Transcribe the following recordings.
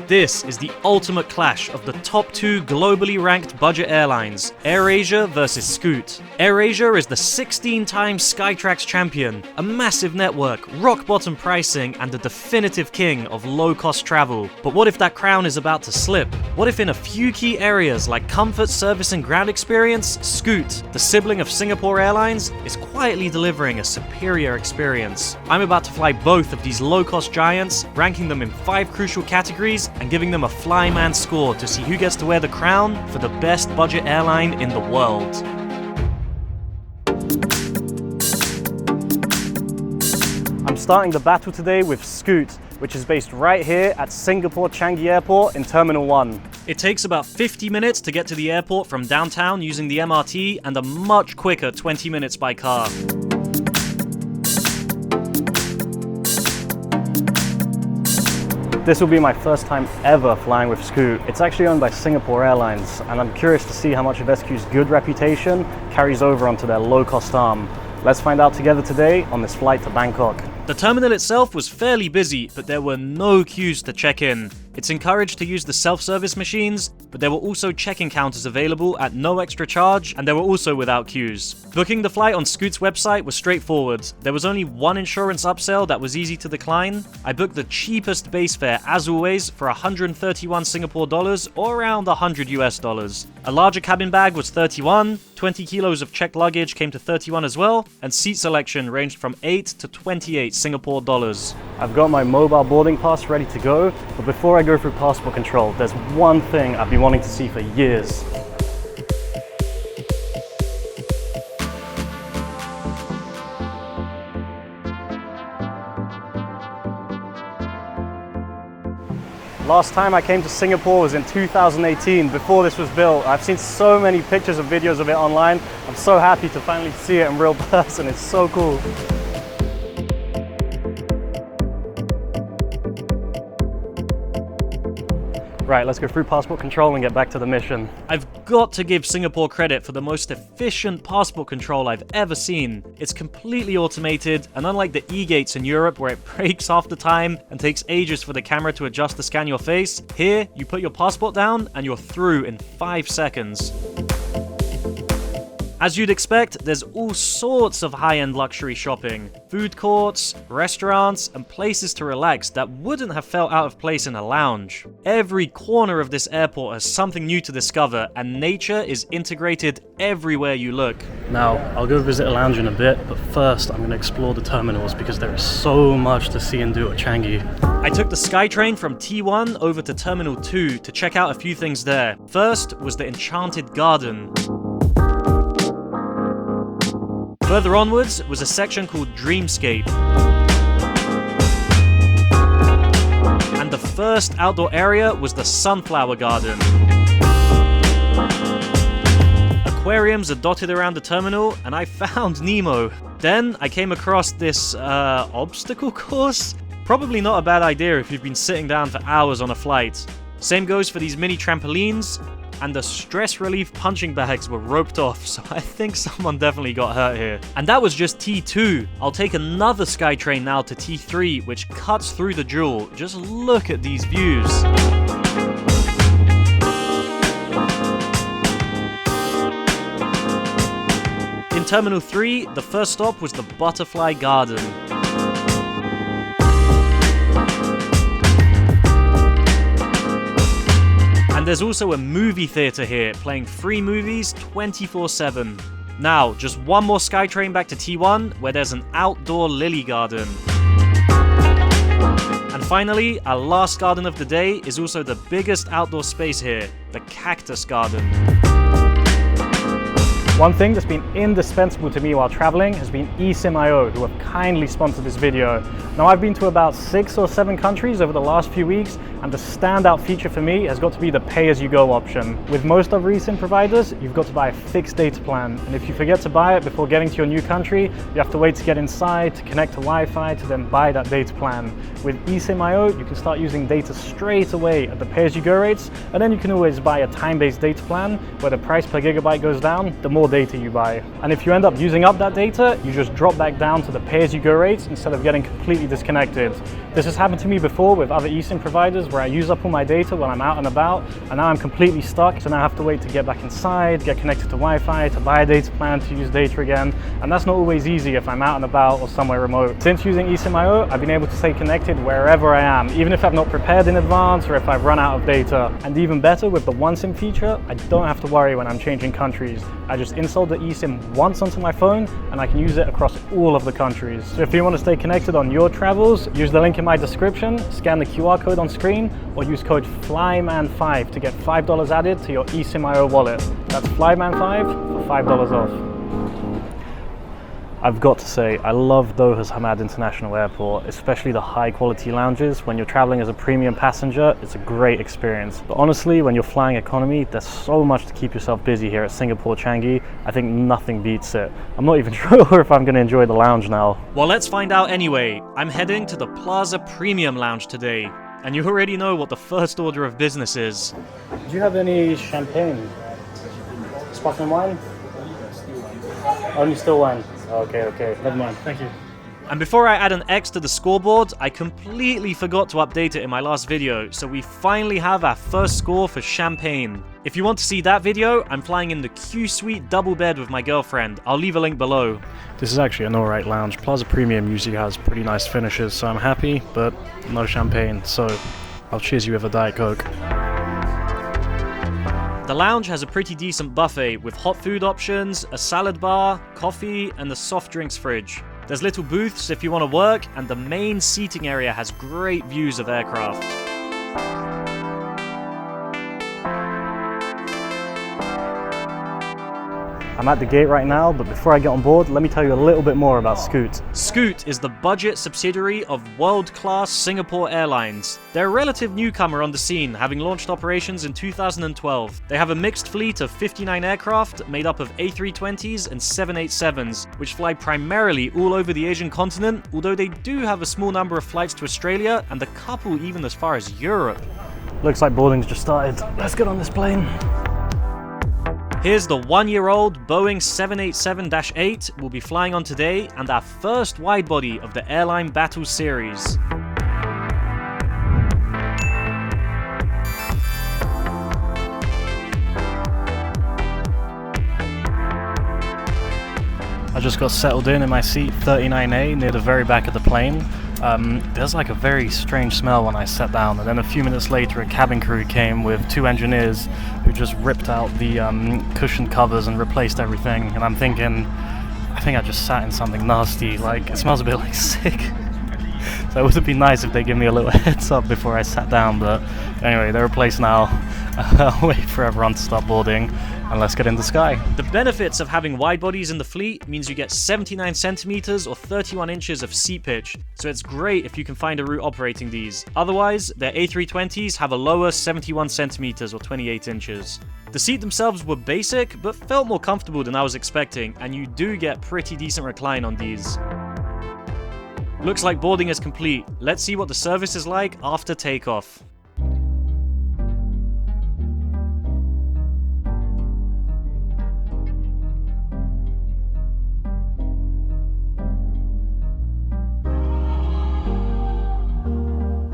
This is the ultimate clash of the top two globally ranked budget airlines, AirAsia versus Scoot. AirAsia is the 16-time Skytrax champion, a massive network, rock-bottom pricing, and the definitive king of low-cost travel. But what if that crown is about to slip? What if in a few key areas like comfort, service, and ground experience, Scoot, the sibling of Singapore Airlines, is quietly delivering a superior experience? I'm about to fly both of these low-cost giants, ranking them in 5 crucial categories, and giving them a flyman score to see who gets to wear the crown for the best budget airline in the world. I'm starting the battle today with Scoot, which is based right here at Singapore Changi Airport in Terminal 1. It takes about 50 minutes to get to the airport from downtown using the MRT and a much quicker 20 minutes by car. This will be my first time ever flying with Scoot. It's actually owned by Singapore Airlines, and I'm curious to see how much of SQ's good reputation carries over onto their low-cost arm. Let's find out together today on this flight to Bangkok. The terminal itself was fairly busy, but there were no queues to check in. It's encouraged to use the self-service machines, but there were also check-in counters available at no extra charge, and they were also without queues. Booking the flight on Scoot's website was straightforward. There was only one insurance upsell that was easy to decline. I booked the cheapest base fare, as always, for 131 Singapore dollars or around 100 US dollars. A larger cabin bag was 31, 20 kilos of checked luggage came to 31 as well, and seat selection ranged from 8 to 28 Singapore dollars. I've got my mobile boarding pass ready to go, but before I go through passport control, there's one thing I've been wanting to see for years. Last time I came to Singapore was in 2018, before this was built. I've seen so many pictures and videos of it online. I'm so happy to finally see it in real person. It's so cool. Right, let's go through passport control and get back to the mission. I've got to give Singapore credit for the most efficient passport control I've ever seen. It's completely automated, and unlike the e-gates in Europe where it breaks half the time and takes ages for the camera to adjust to scan your face, here you put your passport down and you're through in 5 seconds. As you'd expect, there's all sorts of high-end luxury shopping, food courts, restaurants, and places to relax that wouldn't have felt out of place in a lounge. Every corner of this airport has something new to discover, and nature is integrated everywhere you look. Now, I'll go visit a lounge in a bit, but first I'm going to explore the terminals because there is so much to see and do at Changi. I took the SkyTrain from T1 over to Terminal 2 to check out a few things there. First was the Enchanted Garden. Further onwards was a section called Dreamscape. And the first outdoor area was the Sunflower Garden. Aquariums are dotted around the terminal, and I found Nemo. Then I came across this obstacle course. Probably not a bad idea if you've been sitting down for hours on a flight. Same goes for these mini trampolines. And the stress relief punching bags were roped off, so I think someone definitely got hurt here. And that was just T2. I'll take another SkyTrain now to T3, which cuts through the jewel. Just look at these views. In Terminal 3, the first stop was the Butterfly Garden. And there's also a movie theater here, playing free movies 24/7. Now, just one more SkyTrain back to T1, where there's an outdoor lily garden. And finally, our last garden of the day is also the biggest outdoor space here, the Cactus Garden. One thing that's been indispensable to me while traveling has been eSIM.io, who have kindly sponsored this video. Now, I've been to about 6 or 7 countries over the last few weeks, and the standout feature for me has got to be the pay-as-you-go option. With most other eSIM providers, you've got to buy a fixed data plan, and if you forget to buy it before getting to your new country, you have to wait to get inside, to connect to Wi-Fi, to then buy that data plan. With eSIM.io, you can start using data straight away at the pay-as-you-go rates, and then you can always buy a time-based data plan where the price per gigabyte goes down, the more data you buy. And if you end up using up that data, you just drop back down to the pay-as-you-go rates instead of getting completely disconnected. This has happened to me before with other eSIM providers where I use up all my data when I'm out and about, and now I'm completely stuck. So now I have to wait to get back inside, get connected to Wi-Fi, to buy a data plan, to use data again. And that's not always easy if I'm out and about or somewhere remote. Since using eSIM.io, I've been able to stay connected wherever I am, even if I've not prepared in advance or if I've run out of data. And even better, with the one SIM feature, I don't have to worry when I'm changing countries. I just installed the eSIM once onto my phone and I can use it across all of the countries. So if you want to stay connected on your travels, use the link in my description, scan the QR code on screen, or use code FLYMAN5 to get $5 added to your eSIM.io wallet. That's FLYMAN5 for $5 off. I've got to say, I love Doha's Hamad International Airport, especially the high quality lounges. When you're traveling as a premium passenger, it's a great experience. But honestly, when you're flying economy, there's so much to keep yourself busy here at Singapore Changi. I think nothing beats it. I'm not even sure if I'm going to enjoy the lounge now. Well, let's find out anyway. I'm heading to the Plaza Premium Lounge today. And you already know what the first order of business is. Do you have any champagne? Sparkling wine? Only still wine. Okay, never mind, thank you. And before I add an X to the scoreboard, I completely forgot to update it in my last video, so we finally have our first score for champagne. If you want to see that video, I'm flying in the Q Suite double bed with my girlfriend. I'll leave a link below. This is actually an alright lounge. Plaza Premium usually has pretty nice finishes, so I'm happy, but no champagne, so I'll cheers you with a Diet Coke. The lounge has a pretty decent buffet with hot food options, a salad bar, coffee, and a soft drinks fridge. There's little booths if you want to work, and the main seating area has great views of aircraft. I'm at the gate right now, but before I get on board, let me tell you a little bit more about Scoot. Scoot is the budget subsidiary of world-class Singapore Airlines. They're a relative newcomer on the scene, having launched operations in 2012. They have a mixed fleet of 59 aircraft made up of A320s and 787s, which fly primarily all over the Asian continent, although they do have a small number of flights to Australia and a couple even as far as Europe. Looks like boarding's just started. Let's get on this plane. Here's the one-year-old Boeing 787-8 we'll be flying on today, and our first widebody of the Airline Battle series. I just got settled in my seat 39A near the very back of the plane. There's like a very strange smell when I sat down, and then a few minutes later a cabin crew came with two engineers who just ripped out the cushion covers and replaced everything, and I'm thinking, I think I just sat in something nasty, like it smells a bit like sick. So it would have been nice if they give me a little heads up before I sat down, but anyway, they're replaced now. I'll wait for everyone to start boarding, and let's get in the sky. The benefits of having wide bodies in the fleet means you get 79 centimeters or 31 inches of seat pitch, so it's great if you can find a route operating these. Otherwise, their A320s have a lower 71 centimeters or 28 inches. The seats themselves were basic, but felt more comfortable than I was expecting, and you do get pretty decent recline on these. Looks like boarding is complete. Let's see what the service is like after takeoff.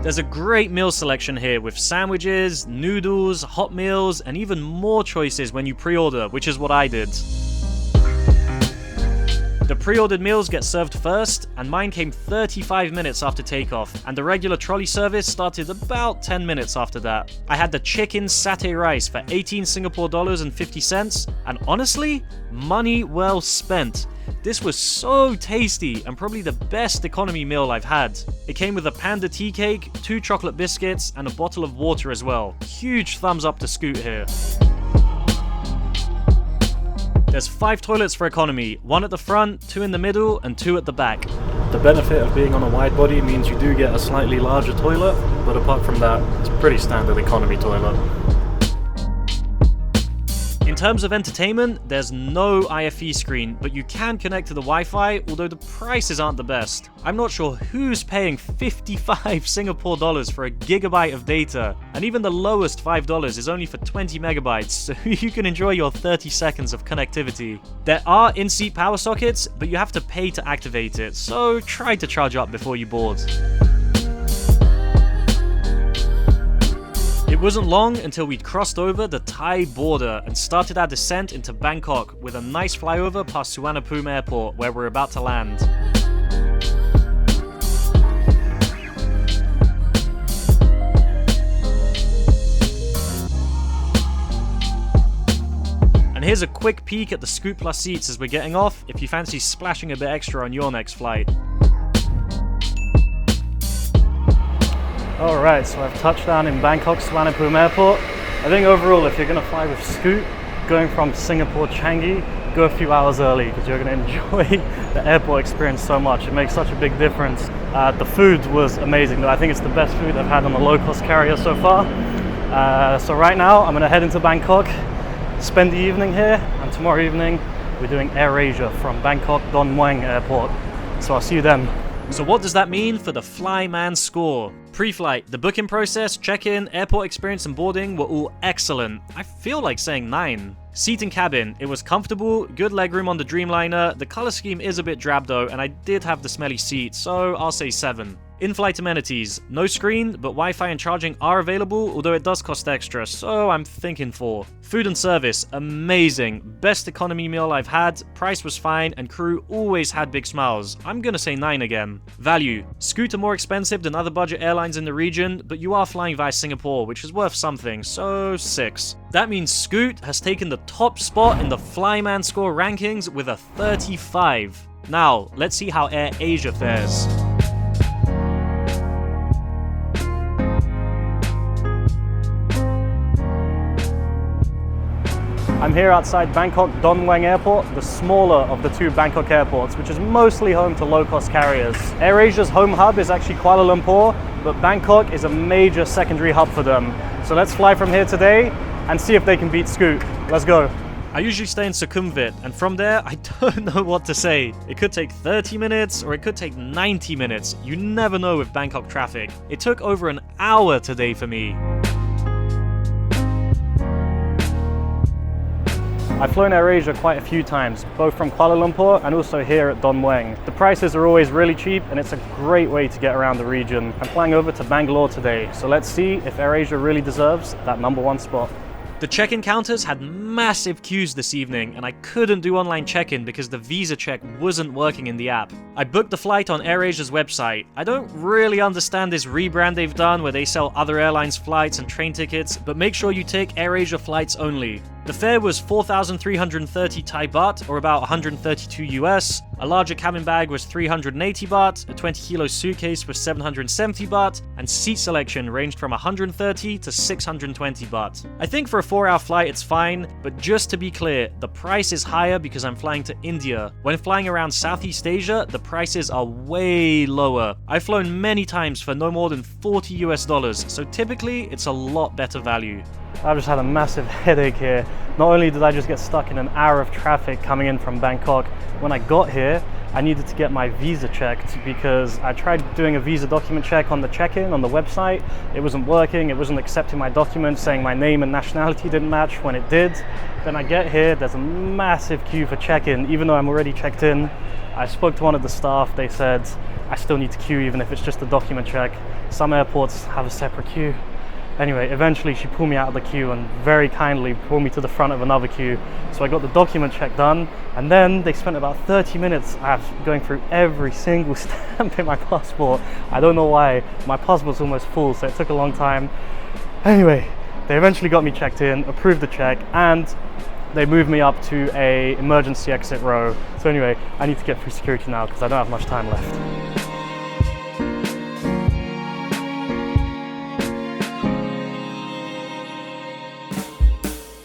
There's a great meal selection here with sandwiches, noodles, hot meals, and even more choices when you pre-order, which is what I did. The pre-ordered meals get served first, and mine came 35 minutes after takeoff, and the regular trolley service started about 10 minutes after that. I had the chicken satay rice for 18 Singapore dollars and 50 cents, and honestly, money well spent. This was so tasty and probably the best economy meal I've had. It came with a panda tea cake, 2 chocolate biscuits, and a bottle of water as well. Huge thumbs up to Scoot here. There's 5 toilets for economy, 1 at the front, 2 in the middle, and 2 at the back. The benefit of being on a wide body means you do get a slightly larger toilet, but apart from that, it's a pretty standard economy toilet. In terms of entertainment, there's no IFE screen, but you can connect to the Wi-Fi, although the prices aren't the best. I'm not sure who's paying 55 Singapore dollars for a gigabyte of data, and even the lowest $5 is only for 20 megabytes, so you can enjoy your 30 seconds of connectivity. There are in-seat power sockets, but you have to pay to activate it, so try to charge up before you board. It wasn't long until we'd crossed over the Thai border and started our descent into Bangkok with a nice flyover past Suvarnabhumi Airport where we're about to land. And here's a quick peek at the Scoot Plus seats as we're getting off if you fancy splashing a bit extra on your next flight. Alright, so I've touched down in Bangkok Suvarnabhumi Airport. I think overall, if you're going to fly with Scoot, going from Singapore Changi, go a few hours early because you're going to enjoy the airport experience so much. It makes such a big difference. The food was amazing though. I think it's the best food I've had on a low-cost carrier so far. So right now, I'm going to head into Bangkok, spend the evening here, and tomorrow evening, we're doing AirAsia from Bangkok Mueang Airport. So I'll see you then. So what does that mean for the flyman score? Pre-flight, the booking process, check-in, airport experience and boarding were all excellent. I feel like saying 9. Seat and cabin, it was comfortable, good legroom on the Dreamliner. The color scheme is a bit drab though, and I did have the smelly seat, so I'll say 7. In-flight amenities, no screen, but Wi-Fi and charging are available, although it does cost extra, so I'm thinking 4. Food and service, amazing. Best economy meal I've had, price was fine, and crew always had big smiles. I'm gonna say 9 again. Value, Scoot are more expensive than other budget airlines in the region, but you are flying via Singapore, which is worth something, so 6. That means Scoot has taken the top spot in the flyman score rankings with a 35. Now, let's see how AirAsia fares. I'm here outside Bangkok Mueang Airport, the smaller of the 2 Bangkok airports, which is mostly home to low-cost carriers. AirAsia's home hub is actually Kuala Lumpur, but Bangkok is a major secondary hub for them. So let's fly from here today and see if they can beat Scoot. Let's go. I usually stay in Sukhumvit, and from there, I don't know what to say. It could take 30 minutes, or it could take 90 minutes. You never know with Bangkok traffic. It took over an hour today for me. I've flown AirAsia quite a few times, both from Kuala Lumpur and also here at Mueang. The prices are always really cheap and it's a great way to get around the region. I'm flying over to Bangalore today, so let's see if AirAsia really deserves that #1 spot. The check-in counters had massive queues this evening, and I couldn't do online check-in because the visa check wasn't working in the app. I booked the flight on AirAsia's website. I don't really understand this rebrand they've done where they sell other airlines' flights and train tickets, but make sure you take AirAsia flights only. The fare was 4,330 Thai baht, or about 132 US. A larger cabin bag was 380 baht, a 20-kilo suitcase was 770 baht, and seat selection ranged from 130 to 620 baht. I think for a 4-hour flight it's fine, but just to be clear, the price is higher because I'm flying to India. When flying around Southeast Asia, the prices are way lower. I've flown many times for no more than 40 US dollars, so typically it's a lot better value. I've just had a massive headache here. Not only did I just get stuck in an hour of traffic coming in from Bangkok, when I got here, I needed to get my visa checked because I tried doing a visa document check on the check-in on the website. It wasn't working, it wasn't accepting my documents, saying my name and nationality didn't match when it did. Then I get here, there's a massive queue for check-in, even though I'm already checked in. I spoke to one of the staff, they said I still need to queue even if it's just a document check. Some airports have a separate queue. Anyway, eventually she pulled me out of the queue and very kindly pulled me to the front of another queue. So I got the document check done, and then they spent about 30 minutes going through every single stamp in my passport. I don't know why. My passport's almost full, so it took a long time. Anyway, they eventually got me checked in, approved the check, and they moved me up to a emergency exit row. So anyway, I need to get through security now because I don't have much time left.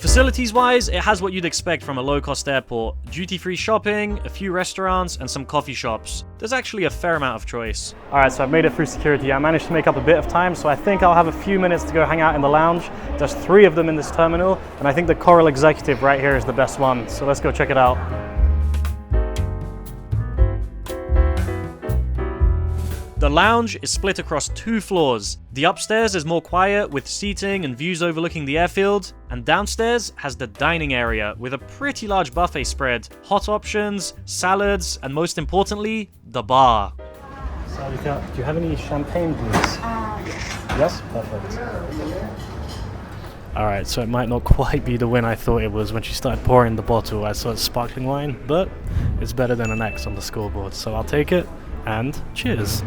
Facilities-wise, it has what you'd expect from a low-cost airport. Duty-free shopping, a few restaurants, and some coffee shops. There's actually a fair amount of choice. Alright, so I've made it through security. I managed to make up a bit of time, so I think I'll have a few minutes to go hang out in the lounge. There's 3 of them in this terminal, and I think the Coral Executive right here is the best one. So let's go check it out. The lounge is split across 2 floors. The upstairs is more quiet with seating and views overlooking the airfield, and downstairs has the dining area with a pretty large buffet spread, hot options, salads, and most importantly, the bar. Sarika, do you have any champagne, please? Yes. Yes? Perfect. Alright, so it might not quite be the win I thought it was when she started pouring the bottle. I saw it's sparkling wine, but it's better than an X on the scoreboard, so I'll take it, and cheers.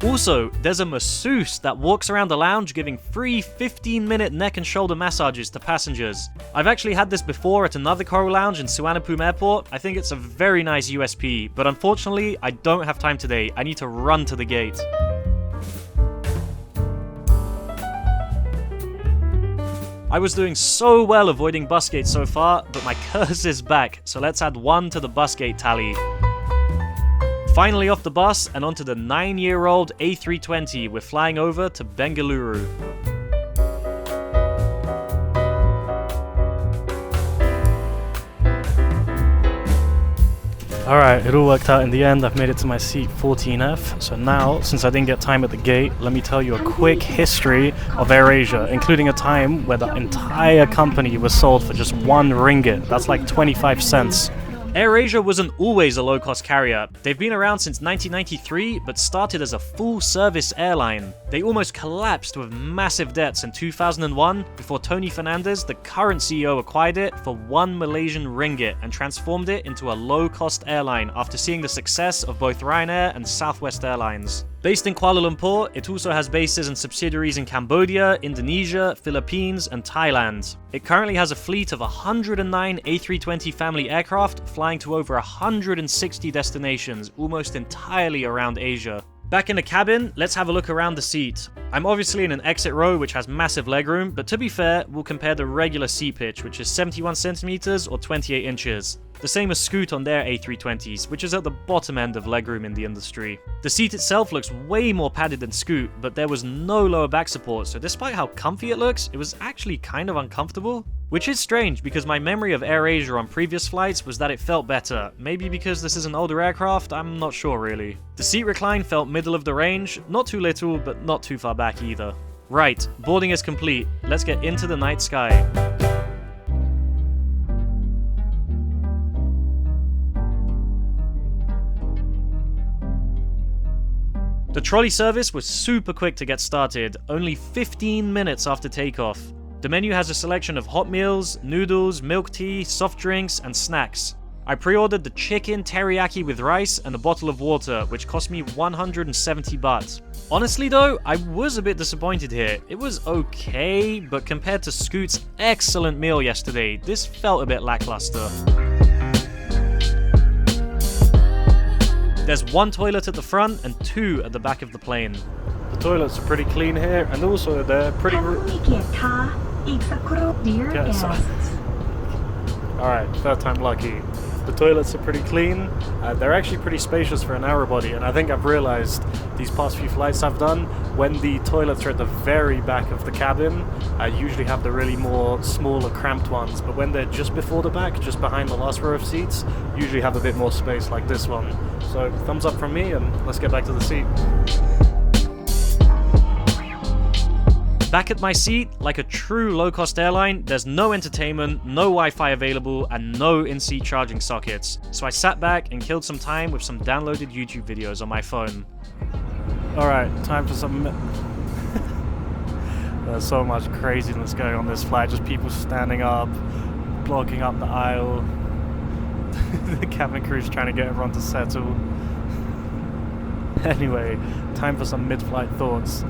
Also, there's a masseuse that walks around the lounge giving free 15-minute neck and shoulder massages to passengers. I've actually had this before at another coral lounge in Suvarnabhumi Airport. I think it's a very nice USP, but unfortunately, I don't have time today. I need to run to the gate. I was doing so well avoiding bus gates so far, but my curse is back, so let's add 1 to the bus gate tally. Finally off the bus and onto the 9-year-old A320, we're flying over to Bengaluru. Alright, it all worked out in the end. I've made it to my seat 14F. So now, since I didn't get time at the gate, let me tell you a quick history of AirAsia, including a time where the entire company was sold for just 1 ringgit. That's like 25 cents. AirAsia wasn't always a low-cost carrier. They've been around since 1993, but started as a full-service airline. They almost collapsed with massive debts in 2001 before Tony Fernandez, the current CEO, acquired it for 1 Malaysian ringgit and transformed it into a low-cost airline after seeing the success of both Ryanair and Southwest Airlines. Based in Kuala Lumpur, it also has bases and subsidiaries in Cambodia, Indonesia, Philippines, and Thailand. It currently has a fleet of 109 A320 family aircraft flying to over 160 destinations, almost entirely around Asia. Back in the cabin, let's have a look around the seat. I'm obviously in an exit row which has massive legroom, but to be fair, we'll compare the regular seat pitch, which is 71 centimeters or 28 inches. The same as Scoot on their A320s, which is at the bottom end of legroom in the industry. The seat itself looks way more padded than Scoot, but there was no lower back support, so despite how comfy it looks, it was actually kind of uncomfortable. Which is strange, because my memory of AirAsia on previous flights was that it felt better. Maybe because this is an older aircraft, I'm not sure really. The seat recline felt middle of the range, not too little, but not too far back either. Right, boarding is complete. Let's get into the night sky. The trolley service was super quick to get started, only 15 minutes after takeoff. The menu has a selection of hot meals, noodles, milk tea, soft drinks, and snacks. I pre-ordered the chicken teriyaki with rice and a bottle of water, which cost me 170 baht. Honestly though, I was a bit disappointed here. It was okay, but compared to Scoot's excellent meal yesterday, this felt a bit lackluster. There's 1 toilet at the front and 2 at the back of the plane. The toilets are pretty clean here, and also they're pretty... Alright, third time lucky. The toilets are pretty clean. They're actually pretty spacious for a narrow body, and I think I've realized these past few flights I've done, when the toilets are at the very back of the cabin, I usually have the really more smaller, cramped ones, but when they're just before the back, just behind the last row of seats, usually have a bit more space like this one. So, thumbs up from me, and let's get back to the seat. Back at my seat, like a true low-cost airline, there's no entertainment, no Wi-Fi available, and no in-seat charging sockets. So I sat back and killed some time with some downloaded YouTube videos on my phone. Alright, time for some... There's so much craziness going on this flight, just people standing up, blocking up the aisle. The cabin crew's trying to get everyone to settle. Anyway, time for some mid-flight thoughts.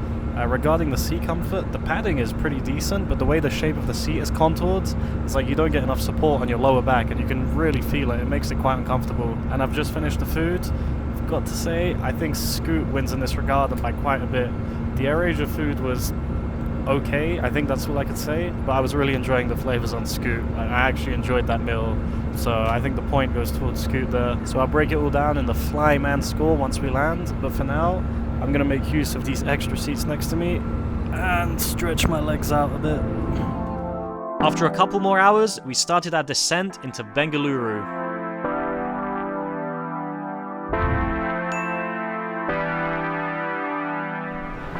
Regarding the seat comfort, the padding is pretty decent, but the way the shape of the seat is contoured, it's like you don't get enough support on your lower back, and you can really feel it. It makes it quite uncomfortable. And I've just finished the food. I've got to say, I think Scoot wins in this regard by quite a bit. The AirAsia food was okay, I think that's all I could say, but I was really enjoying the flavors on Scoot. I actually enjoyed that meal, so I think the point goes towards Scoot there. So I'll break it all down in the flyman score once we land, but for now, I'm going to make use of these extra seats next to me and stretch my legs out a bit. After a couple more hours, we started our descent into Bengaluru.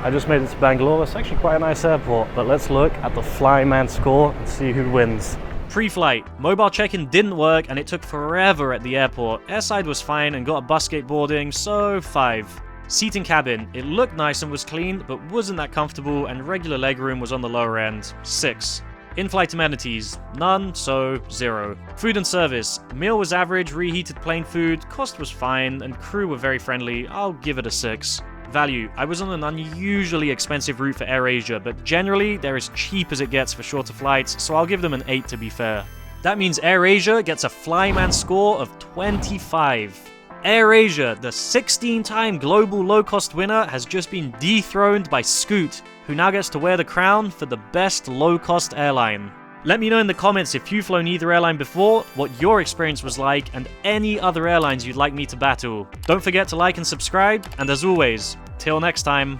I just made it to Bangalore. It's actually quite a nice airport, but let's look at the flyman score and see who wins. Pre-flight, mobile check-in didn't work and it took forever at the airport. Airside was fine and got a bus gate boarding, so 5. Seating cabin, it looked nice and was clean, but wasn't that comfortable, and regular legroom was on the lower end, 6. In-flight amenities, none, so 0. Food and service, meal was average, reheated plain food, cost was fine, and crew were very friendly, I'll give it a 6. Value, I was on an unusually expensive route for AirAsia, but generally they're as cheap as it gets for shorter flights, so I'll give them an 8 to be fair. That means AirAsia gets a flyman score of 25. AirAsia, the 16-time global low-cost winner, has just been dethroned by Scoot, who now gets to wear the crown for the best low-cost airline. Let me know in the comments if you've flown either airline before, what your experience was like, and any other airlines you'd like me to battle. Don't forget to like and subscribe, and as always, till next time.